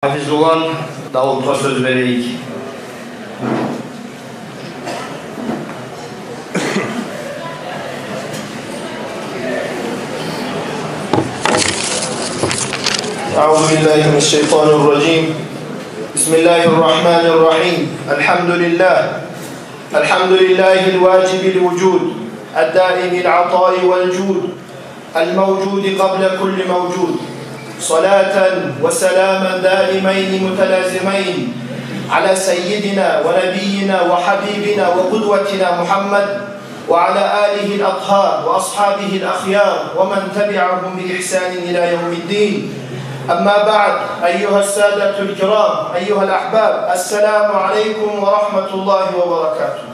Hafizullah Davut'a söz vereyik. Euzubillahimineşşeytanirracim. Bismillahirrahmanirrahim. Elhamdülillah. Elhamdülillahil vacibil vücud. El-daimil ata'i vel cud. El-mevcudi qabla kulli mevcud. صلاة وسلاما دائمين متلازمين على سيدنا ونبينا وحبيبنا وقدوتنا محمد وعلى آله الأطهار وأصحابه الأخيار ومن تبعهم بإحسان إلى يوم الدين. أما بعد أيها السادة الكرام أيها الأحباب السلام عليكم ورحمة الله وبركاته.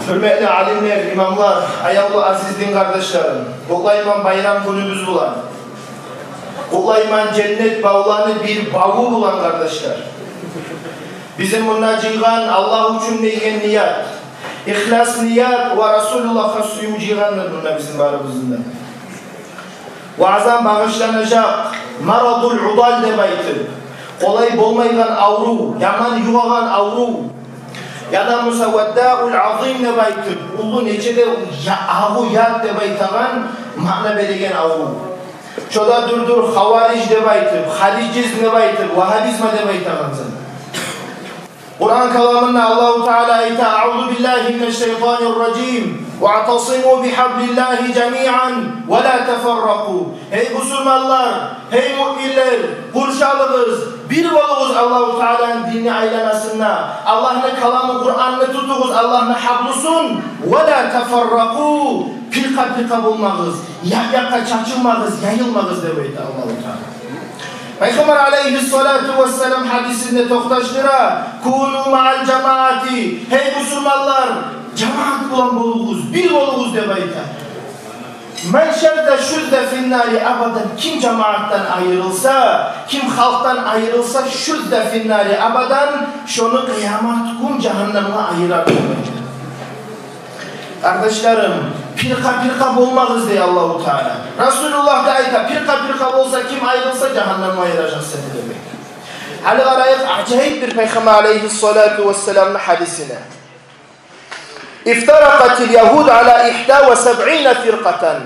Hürmetli alimler, imamlar, ayağlı aziz din kardeşlerim, Kutlayman bayram günümüz bulan, Kutlayman cennet bağlarını bir bağı bulan kardeşler. Bizim bundan cığan Allah için neygen niyat, ihlas niyat ve Resulullah'a suyum cığandır bunlar bizim barımızdan. Vaazan bağışlanacak, maradul udal debaytı, kolay bolmaygan avru, yaman yuvagan avru, ya da musaveddâul azim debaytı, ulu necede ağı yad debaytagan, ma'na belegen avru. Çoda durdur havaric debaytır, haliciz debaytır, vahabizma debaytağınızın. Kur'an kalamında Allah-u Teala ayette "A'udhu billahi mineşşeytanirracim ve atasimu bihablillahi cemi'an ve la teferraku." Hey Müslümanlar, hey müminler, kurşalığız, bir oluguz Allah-u Teala'nın dini aylanasında. Allah'ın kalamı Kur'an'ını tutuğuz, Allah'ın hablusun ve la teferraku. Pirka bulmağız, yaka çaçılmağız, yayılmağız demeydi Allah-u Teala. Peygamber aleyhissalatu vesselam hadisinde toxtaştıra kunu ma'al cemaati. Hey Müslümanlar, cemaat bulan boluguz, bir boluguz demeydi. Men şerde şüzde finnari abadan. Kim cemaattan ayrılsa, kim halktan ayrılsa şüzde finnari abadan, şonu kıyamet kum cehenneme ayırar demeydi. Kardeşlerim, pirka bulmağız diye Allah-u Teala. Resulullah da ayta pirka olsa kim ayrılsa cehenneme ayıracak seni demek. Hali arayıp acayip bir Peygamber aleyhissalatu vesselam'ın hadisine. İftarakatil Yahud ala 71 firqatan.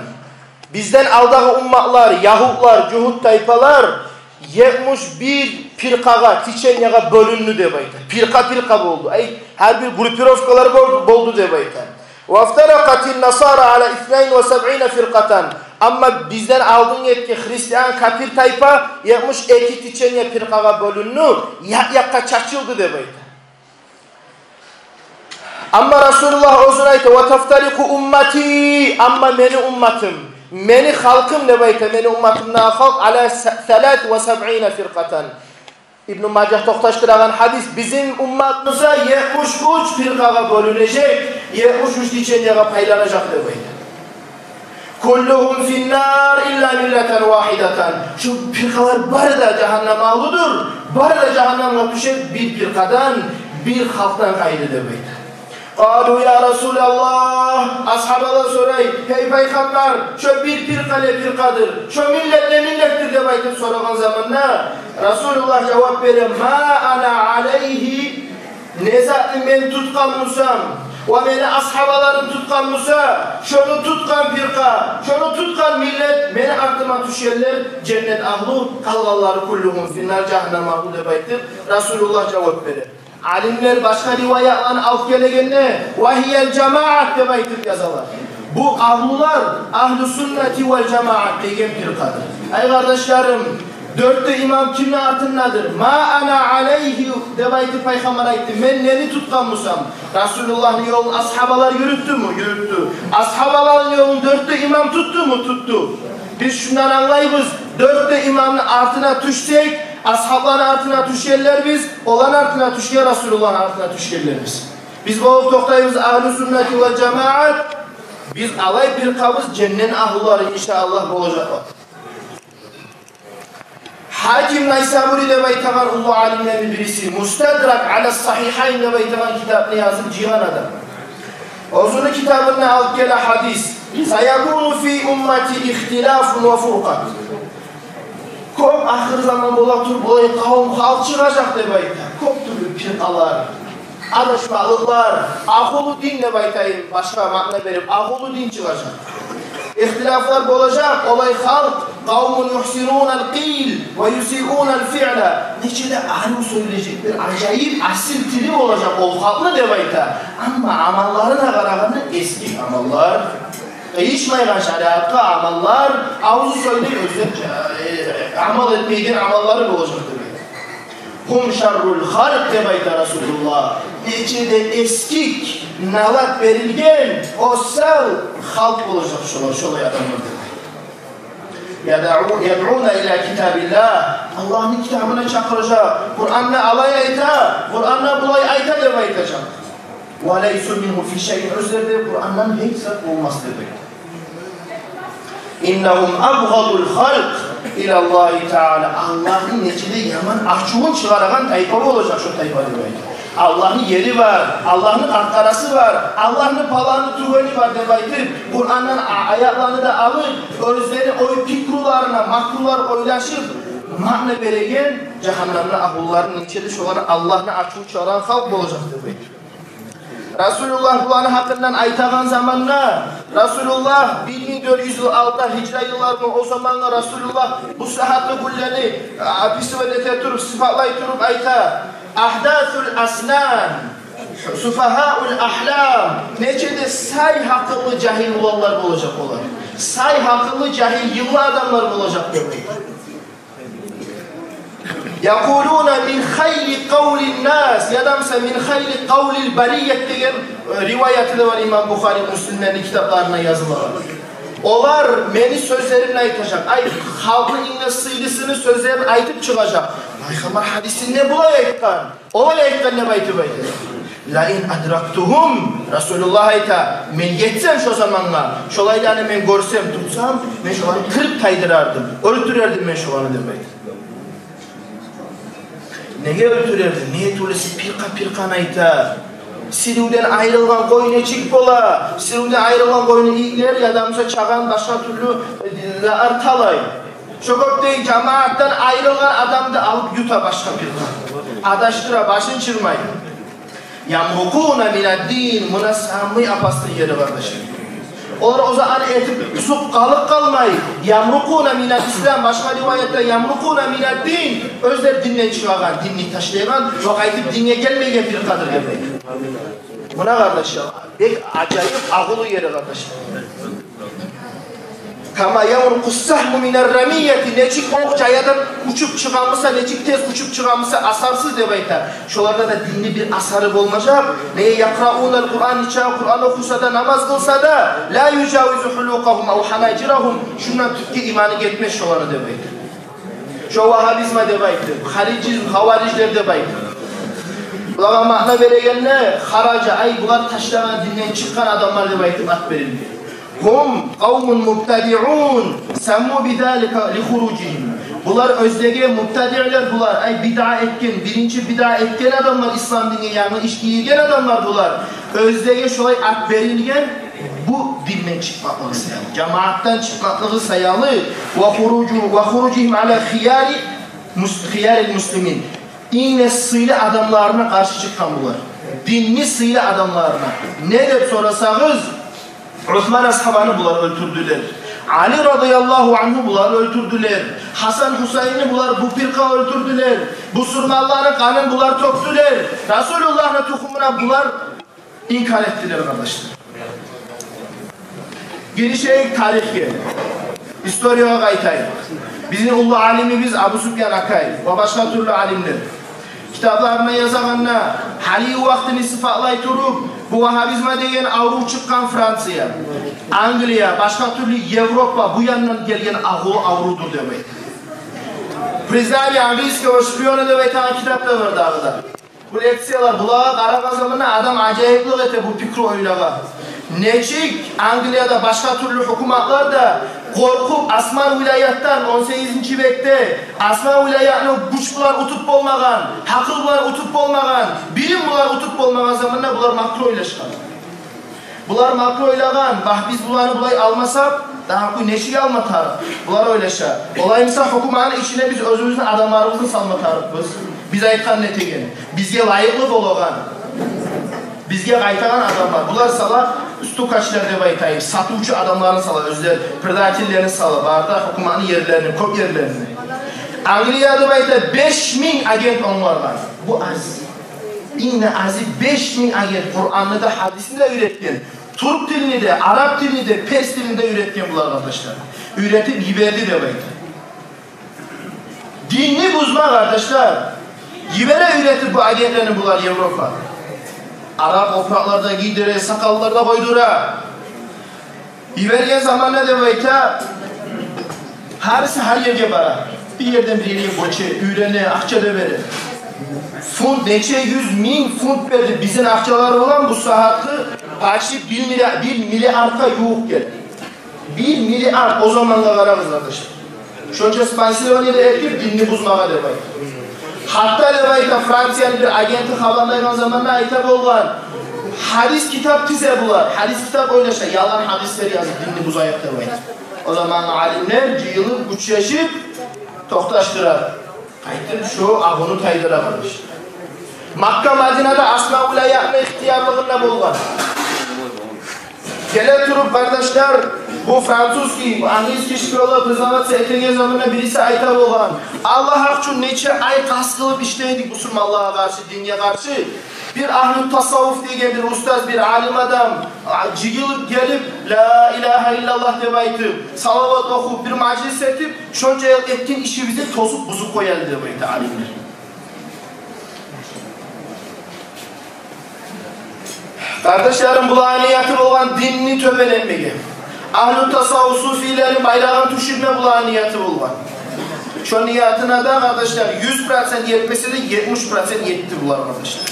Bizden aldığı ummatlar, Yahudlar, Cuhud tayfalar 71 pirkaga, tiçenyaga bölündü debayta. Pirka oldu. Her bir grupirovkalar boldu debayta. وَاَفْتَرَقَتِ النَّصَارَ عَلَى 72 فِرْقَةً. Ama bizden aldığın yetki Hristiyan kafir tayfa 72 tiçenye firkaga bölünü yakka çaçıldı debaydı. Ama Resulullah ozun ayta وَتَفْتَرِقُ ummati. Ama meni ummatım, meni halkım debaydı, meni ummatımdan halk ala 73 firqatan. İbn-i Macah toxtaştıran hadis bizim ummatımıza 73 firqaga bölünecek, 73 tiçenyaga paylanacak debaydı. Kulluhum finnar illa milleten vahidatan. Şu firqalar bari da cehennem ağlıdır, bari da cehennemle düşer bir firqadan, bir halktan gayrı debaydı. Qalu ya Resulallah, ashabala soray, hey Peygamber, şu bir firqa ne firqadır, şu millet ne millettir dev aytıp soragan zamanna, Resulullah cevap verir, ma ana aleyhi, nezatlı men tutkan musam, ve meni ashabalarım tutkan musa, şunu tutkan firqa, şunu tutkan millet, meni artıma düşerler, cennet ahlu, kalgalları kulluhum finnar cehennem ahlu dev aytıp, Resulullah cevap verir. Alimler başka rivayatlarını alıp gelegenne vahiyel cemaat diye aytıp yazalar. Bu ahlular ahl-ı sünneti vel cemaat degen firqadır. Ay kardeşlerim, dörtte imam kimin artındadır? Ma ana aleyhi diye aytıp Peygamber ayıttı. Men neni tutkan musam? Resulullah'ın yolunu ashabalar yürüttü mü? Yürüttü. Ashabaların yolunu dörtte imam tuttu mu? Tuttu. Biz şundan anlayırız. Dörtte imamın artına düşsek, ashabların artına düşerler biz, olan artına düşer, Resulullah'ın artına düşerler biz. Biz bu toktayımız ahl-ı sünneti ve cemaat, biz alay bir kabız cennet ahluları inşallah olacaklar. Hakim Naysaburi de baytagan ulu alimlerin birisi, Mustadrak ala sahihayn de baytagan kitabını yazıp cihan adam. Ozunu kitabını alıp gele hadis, sayakunu fi ummati ihtilafun ve furqat. Köp ahir zaman bola tur bulay kavim halk çıkacak dep ayta. Köp türlü firqalar, adaşmalıklar, akıllı din dep aytayım, başka makna berip akıllı din çıkacak. İhtilaflar olacak, olay halk, kavmun yuhsirunal qil ve yusi'unal fi'la. Neçede ahli söyleyecek bir acayip asil tili olacak, o halklı dep ayta. Ama amallarına karaganda eski amallar. Değişmeyen şeriatka amallar, ağzı söyleyip amal etmeyken amalları olacak demek. Hum şerrul halk demek Resulullah. İçinde eskik, nalat verilgen, o sel halk olacak şolay adamlar demek. Yed'una ila kitabillah. Allah'ın kitabına çakıracak. Kur'an'la alay ayta, Kur'an'la bulay ayta demek aytacak. وَلَيْسُ مِنْهُ فِي شَيْءٍ özlerdir. Kur'an'dan hiç sırf olmaz demek. İnnehum abgadul halk ilallahi teala. Allah'ın neçede yaman ahçuğun çıkaragan tayfa olacak şu tayfa demek. Allah'ın yeri var, Allah'ın arkarası var, Allah'ın palanı tüveni var demek. Kur'an'dan ayaklarını da alıp, özleri oy pikrularına, makrular oylaşıp, makna beregen, cehennemle ahulların neçede şoları Allah'ın ahçuğu çıkaran halk olacak demek. Resulullah bulanı hakkından aytagan zamanla Resulullah 1400 yıl altta hicra yıllarında o zamanla Resulullah bu sahatlı kulleri pisivede turup sıfatlay turup ayta ahdathul asnan sufahaul ahlam neçede say hakkında cahil olanlar olacak olan say hakkında cahil yıllı adamlar olacak demek. يَقُولُونَ مِنْ خَيْلِ قَوْلِ النَّاسِ Yadamsa min hayli kavlil bariyet diyen rivayeti de var İmam Bukhari Müslimlerin kitaplarına yazılı. Onlar meni sözlerimle aytacak. Ay halkın inne sıylısını sözlerini aytıp çıkacak. Peygamber hadisini ne bulay aytkan? Olay aytkan ne baytı baytı? La in adraktuhum Resulullah ayta men yetsem şu zamanla şolaylarını men görsem tutsam men şolanı kırıp taydırardım. Öldürerdim men şolanı demek. Neye öldürerdi? Neye tulesi pirka ayta? Siruvden ayrılgan koyunu çık bola. Siruvden ayrılgan koyunu iyiler ya da çağan başka türlü artalay. Çok değil cemaattan ayrılgan adam da alıp yuta başka pirka. Adaştıra başın çırmayın. Yamrukuna minaddin münassamı apastı yeri kardeşim. Onlar o zaman etip usup kalıp kalmayı. Yamrukuna minad İslam başka rivayette yamrukuna minad din. Özler dinden çıkagan, dinni taşlayan, vakaytıp dinle gelmeyen bir kadır demek. Buna kardeşim, pek acayip ağılı yeri kardeşim. Kama yamrukus sahmu minar ramiyeti necik ok cayadan uçup çıkamısa, necik tez uçup çıkamısa asarsız demekte. Şolarda da dinli bir asarı olmayacak. Neye yakraunal Kur'an içe, Kur'an okusa da namaz kılsa da la yucavizu hulukahum av hanacirahum şundan Türkiye imanı gitmez şoları demektir. Şu Vahabizma demektir. Haricizm, havaricler demektir. Bunlara makna veregenler haraca, ay bunlar taşlanan dinden çıkan adamlar demektir at verildi. Hum kavmun mubtadi'un semmu bidalika li hurucihim. Bunlar özlege mubtadi'ler bular. Ay bid'a etken, birinci bid'a etken adamlar İslam dinine yani iş giyilgen adamlar bular. Özlege şolay at verilgen bu dinden çıkmaklığı sayalı. Cemaattan çıkmaklığı sayalı. Ve hurucihim ala khiyaril muslimin. İnne sıylı adamlarına karşı çıkan bular. Dinli sıylı adamlarına. Ne de sorasanız Osman ashabanı bunlar öldürdüler. Ali radıyallahu anhu bunlar öldürdüler. Hasan Hüseyin'i bunlar bu firka öldürdüler. Bu surmalların kanını bunlar töktüler. Resulullah'ın tukumuna bunlar inkar ettiler arkadaşlar. Girişe tarihi. İstoriya gaytayı. Bizim ulu alimimiz Abu Sufyan Akay ve başka türlü alimler. Kitaplarına yazanlar hali vaktini sıfatlay turup bu Vahabizma degen avru çıkan Fransa'ya, Angliya, başka türlü Avrupa bu yandan gelgen avrudur demek. Prezali Anglijska ve şpiyonu demek tane kitapta var dağıda. Bu leksiyalar bulağa karagan zamanla adam acayiplik ete bu fikri oylağa. Neçik Angliya'da başka türlü hükümetler de korkup Asman vilayettan 18. bekte Asman vilayetini güçbular utup olmagan, hakılbular utup olmagan, bilim bular utup olmagan zamanla bular makro oylaşkan. Bular makro oylagan, biz bularını bulay almasak daha ku neçe almatar. Bular oylaşa. Olayımsa hukumanın içine biz özümüzün adamlarımızı salmatarız. Biz aytkan netegen. Bizge layıklı bologan. Bizge qaytagan adamlar. Bular sala üstü kaçlar deb aytayım. Satuvchi adamlarını sala, özler predatellerini sala. Barda hukumanın yerlerini, köp yerlerini. Angliyada bayta 5000 agent onlardan. Bu az. İnne azı 5000 agent Kur'an'da da hadisini de üretken. Türk dilini de, Arap dilini de, Pers dilini de üretken bunlar kardeşler. Üretip yiberdi de bayta. Dinini buzma kardeşler. Yibere üretip bu agentlerini bular Avrupa. Arap opraklarda giydire, sakallarda koydura. Yibergen zaman ne de bayta? Her yerge bara. Bir yerden bir yere boçe, ürene, akça da verir. Funt, neçe 100.000 funt verdi. Bizim akçalar olan bu saatı karşı 1 milyarda yok geldi. 1 milyar o zamanla karamız arkadaşlar. Şunca Spansiyon'da erkek dinini buzmağa demeyin. Hatta demeyin Fransa'nın bir agenti haberlayılan zamanla ayta bolgan. Hadis kitap tize bular. Hadis kitap oylaşa. Yalan hadisleri yazıp dinini buzayıp demeyin. O zaman alimler cıyılıp güçleşip tohtaştırar. Aytır şu ağını taydıramamış. Makka Madina'da asma ulayatma ihtiyarlığında bolgan. Gele turup kardeşler bu Fransuzki, bu Angilizki şifreli kızamat seytegen zamanında birisi ayta bolgan. Allah hakçun neçe ay kaskılıp işleydik Müslümanlığa karşı, dinge karşı. Bir ahl-ı tasavvuf diye bir ustaz, bir alim adam cıyılıp gelip La ilahe illallah deb aytıp, salavat okup, bir maclis etip, şonca etkin işimizi tozup buzuk koyalı deb aytı alimler. Kardeşlerim bu niyatı olan dinini töbelenmeye. Ahl-ı tasavvuf sufilerin bayrağını düşürme bu niyatı olan. Şu niyatına da kardeşler 100% yetmese de 70% yetti bunlar kardeşler.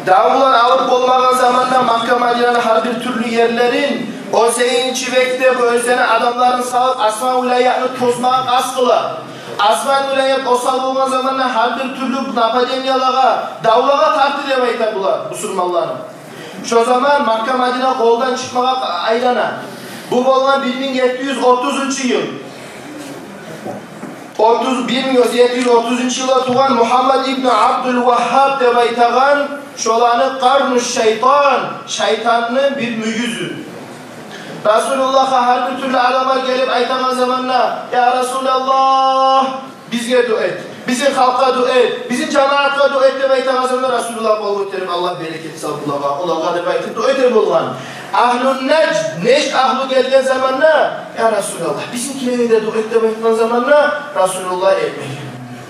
Davullar alıp olmayan zamanda Makka Madine'nin her bir türlü yerlerin o zeyn çivekte bu özlenen adamların sağlık asma vilayetini tozmağa kaskıla. Asma vilayet o sağlık olmayan zamanda her bir türlü napademyalara, davulağa tartı demeyler bunlar Müslümanların. Şu zaman Makka Madine koldan çıkmağa aylana. Bu olan 1730 yıl. 1730 yılda tuğan Muhammed İbni Abdülvahhab debaytağan şolanı karnu şeytan, şeytanın bir müyüzü. Resulullah'a her bir türlü adamlar gelip aytağan zamanla Ya Resulallah bizge dua et, bizim halka dua et, bizim cemaatla dua et debaytağan zamanla Resulullah bol götürüp Allah bereket sallallahu Allah'a debaytağan dua et bolgan. Ahlun Nejd ahlu gelgen zamanla Ya Resulallah bizimkileri de dua et debaytağan zamanla Resulullah etmeyin.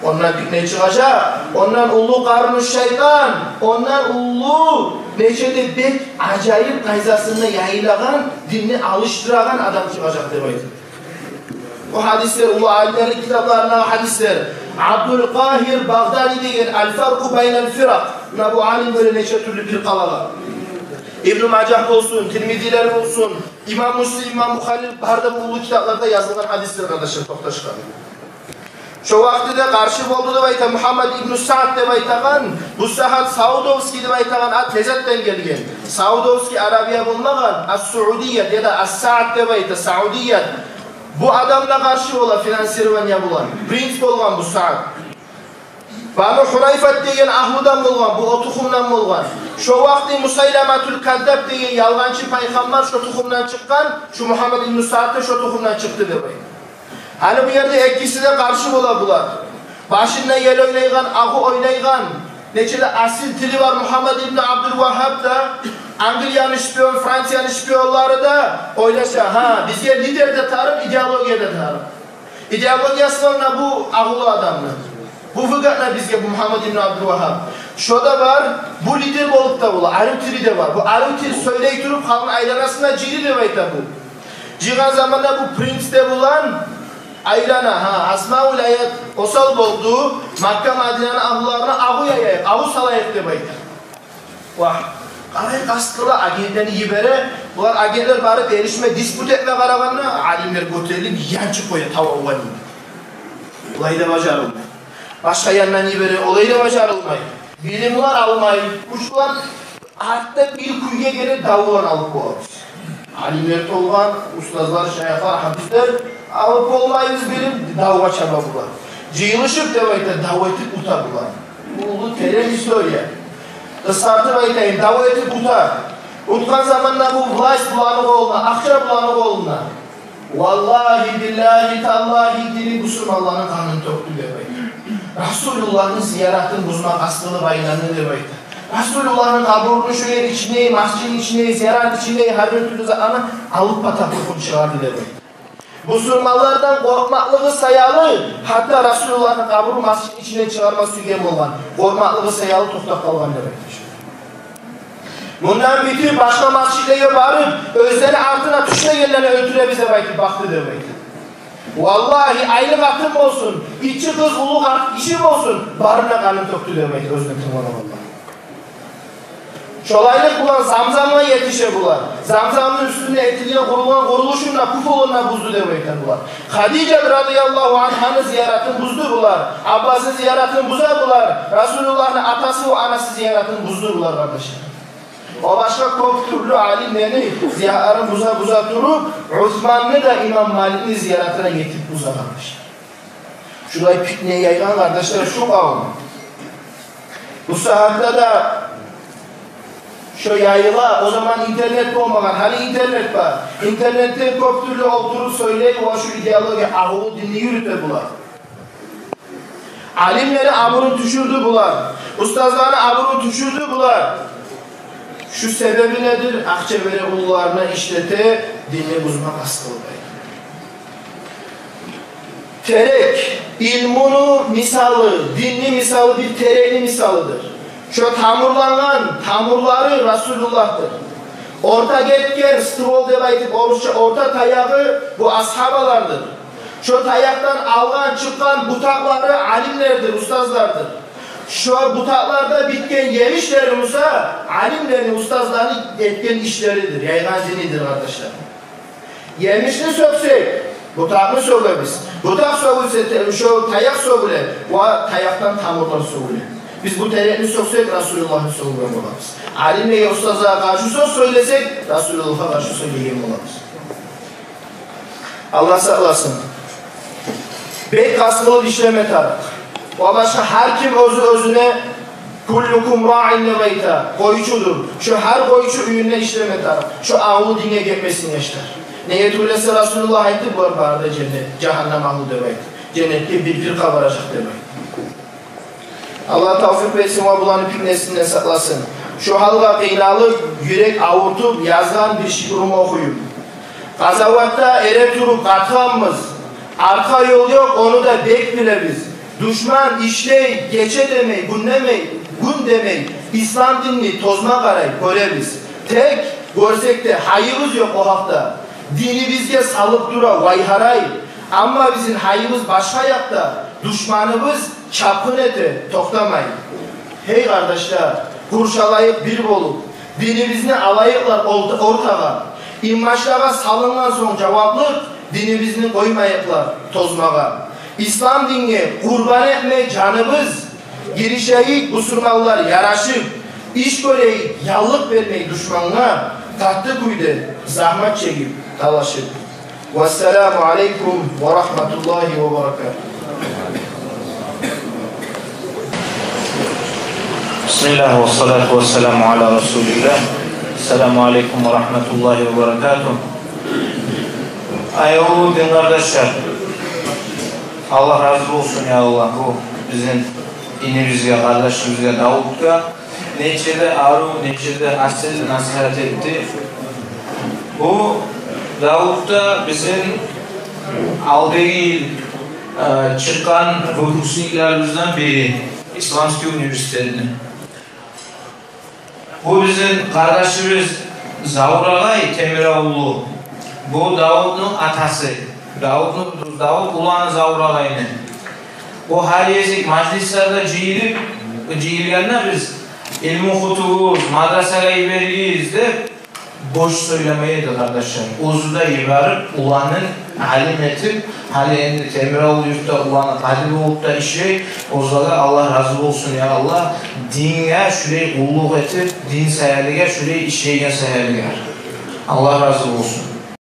Ondan ne çıkacak? Ondan ulu karnı şeytan, ondan ulu neçede bek acayip kayzasında yayılagan, dinini alıştıragan adam çıkacak demeyiz. O hadisler, ulu alimlerin kitaplarına hadisler. Abdülkahir Bağdadi diyen El-Farku Beynel Firak. Bu alim böyle neçe türlü bir kalaga. İbn-i Macah olsun, Tirmiziler olsun, İmam Müslim, İmam Bukhari, Bahar'da bu ulu kitaplarda yazılan hadisler kardeşler toptaşkan. Şu vakti de karşı oldu da bayta Muhammed İbn-i Sa'd de baytağan, bu saat Saudovski de baytağan ad lezetten gelgen. Saudovski Arabiya bulmagan, As-Suudiyet ya da As-Sa'd de bayta, Saudiyet. Bu adamla karşı ola finansirvanya bulan, prince olgan bu Sa'd. Banu Hurayfat degen ahludan bolgan, bu o tuxumdan bolgan. Şu vakti Musaylamatül Kazzab degen yalgancı paygamber şu tuxumdan çıkkan, şu Muhammed İbn-i Sa'd de şu tuxumdan çıktı de bayta. Hani bu yerde ikisi de karşı ola bular. Başında yel oynaygan, ağı oynaygan. Neçede asil dili var Muhammed İbni Abdülvahhab da. Angliyanın şpiyon, Fransa'nın şpiyonları da oylaşa. Bizge lider de tarım, ideologiya da tarım. İdeologiyasıyla bu ağılı adamlar. Bu fıkatla bizge bu Muhammed İbni Abdülvahhab. Şurada var, bu lider olup da ola. Arutiri de var. Bu Arutiri söyleyip durup halkın aylanasına ciri de bayta bu. Cihan zamanında bu prince de bulan aylana asma vilayet osal boldu Makka Madine'nin ahlularına avu yayayıp, avu salayıp demeyin. Vah, araya kaskıla agentlerini yibere, bunlar agentler bari erişme, disput etme karavanına alimler götürelim, yancı koya tava uvalım. Olay da bacarılmay. Başka yandan yibere, olay da bacarılmay. Bilimler almay, uçlar hatta bir kuyuya gelir davulan alıp boğarız. alimler olgan, ustazlar, şeyhler, hadisler alıp olmayız benim davva çababular. Cıyılışıp da daveti utabular. Bu terin historia. Isartıp aytayım, daveti utar. Utkan zamanla bu vlast bulanık olma, akça bulanık olma. Vallahi billahi tallahi dini Müslümanların kanını töktü demek. Resulullah'ın ziyaretini buzmak astılı baylanını demek. Resulullah'ın kaburunu şöyle içine, mascidin içine, ziyaret içine, her bir türlü zamanı alıp pataklıkını çıkardı demek. Müslümanlardan korkmaklığı sayalı, hatta Resulullah'ın kaburu mascidin içine çıkarma sügem olan, korkmaklığı sayalı tutak kalgan demektir. Bundan bütün başka mascidlere varıp, özleri altına tuşla yerlerine ötüre bize baktı demektir. Vallahi aylık atım olsun, içi kız uluk işim olsun, barına kanın töktü demektir özmetim bana vallahi. Şolaylık bulan zamzamla yetişe bular. Zamzamın üstünde etiliye kurulan kuruluşunla kufulunla buzdu demekten bular. Hadice radıyallahu anh'ın ziyaretini buzdu bular. Abbas'ın ziyaretini buza bular. Resulullah'ın atası ve anası ziyaretini buzdu bular kardeşler. O başka çok türlü alimlerini ziyaretini buza durup Osmanlı da İmam Malik'in ziyaretine getirip buza kardeşler. Şurayı pikniğe yaygan kardeşler şu kavmi. Bu saatte da şu yayıla, o zaman internet olmadan, hani internet var. İnternette çok türlü oturup söyleyip o şu ideoloji ahulu dinini yürütür bular. Alimleri aburun düşürdü bular. Ustazlarını aburun düşürdü bular. Şu sebebi nedir? Akçevere ulularına işlete, dinini buzmak hastalığı. Terek, ilmunu misalı, dinli misalı bir terekli misalıdır. Şu tamurları Resulullah'tır. Orta getken, strovol debaytıp orta tayağı bu ashabalardır. Şu tayaktan algan çıkan butakları alimlerdir, ustazlardır. Şu butaklarda bitken yemişlerimize alimlerin, ustazların etken işleridir, yaygan dinidir kardeşler. Yemişini söksek, butakını söyle biz. Butak sögülse, şu tayak sögüle, o tayaktan tamurlar sögüle. Biz bu terekli söksek Resulullah'ı söylüyor olamaz. Alimle ustaza karşı söz söylesek Resulullah'a karşı söyleyeyim olamaz. Allah saklasın. Bey kasmılı işleme tarak. O başka her kim özüne kullukum ra'in lebeyta koyucudur. Şu her koyucu ürüne işleme tarak. Şu ağlı dine gelmesin yaşlar. Neye öylese Resulullah etti bu arada cennet. Cehennem ağlı demek. Cennette bir firka varacak demek. Allah tavfik versin ve bulanı piknesinden saklasın. Şu halka kıynalı yürek avurtup yazılan bir şiirumu okuyup. Gazavatta ere turup katlanmız. Arka yol yok onu da bek bile biz. Düşman işley, geçe demey, gün demey. İslam dinini tozma karay, göre biz. Tek görsek de hayımız yok o hafta. Dini bizge salıp dura vay haray. Ama bizim hayımız başka yakta. Düşmanımız çapkın ete, toktamayın. Hey kardeşler, kurşalayıp bir olup, dinimizini alayıklar ortağa. İmmaçlara salıngan son cevaplık, dinimizini koymayıklar tozmağa. İslam dinine kurban etme canımız, girişeyik Müslümanlar yaraşıp, iş göreyik yallık vermeyi düşmanına, tatlı kuydu, zahmet çekip talaşıp. Vesselamu aleykum ve rahmetullahi ve berekatuhu. Bismillah ve salatu ve selamu ala Resulillah. Selamu aleyküm ve rahmetullahi ve berekatuhu. Ayolu din kardeşler, Allah razı olsun ya Allah, bu bizim dinimizge, kardeşimizge, Davut'a neçede aru, neçede asil nasihat etti. Bu Davut'ta bizim aldığı yıl çıkan vurgusiliklerimizden biri İslamski Üniversitesi'nin. Bu bizim kardeşimiz Zavragay Temiroğlu. Bu Davut'un atası. Davut ulanı Zavragay'ın. Bu her yezik majlislerde cihilgenler biz ilmi okutuguz, madrasaya veriyiz de boş söylemeydi kardeşler. Uzuda ibarıp ulanın alim etip hali endi Temiroğlu yurtta ulanı talim olup da işley. Ozada Allah razı olsun ya Allah. Dinge şurayı ulluk etip din seherliğe şurayı işleygen seherliğe. Allah razı olsun.